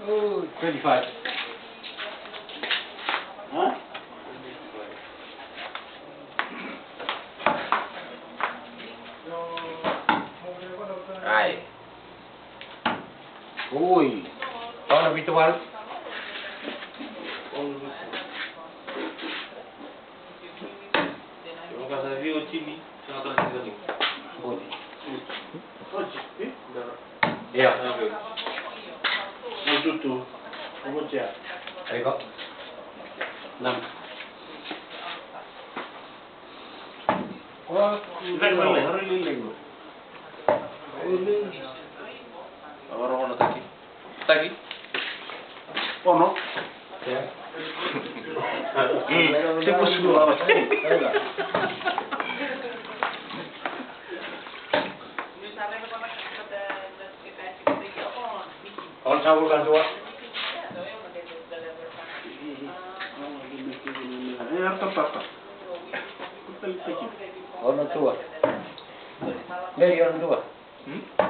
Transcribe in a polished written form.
Oh, 25. Huh? Ay. Uy. Tahun habitual. Yung kasabi o chili, sa atas galing. Iya. Tutu. Kamu siap? Ayo. 6. Wah, Lilag mo lang, harus lilag mo. Orang-orang tadi. Tadi? Ono? ya. Sipus dulu. Kalau campur kan dua. Harta apa? Orang tua. Dari orang tua.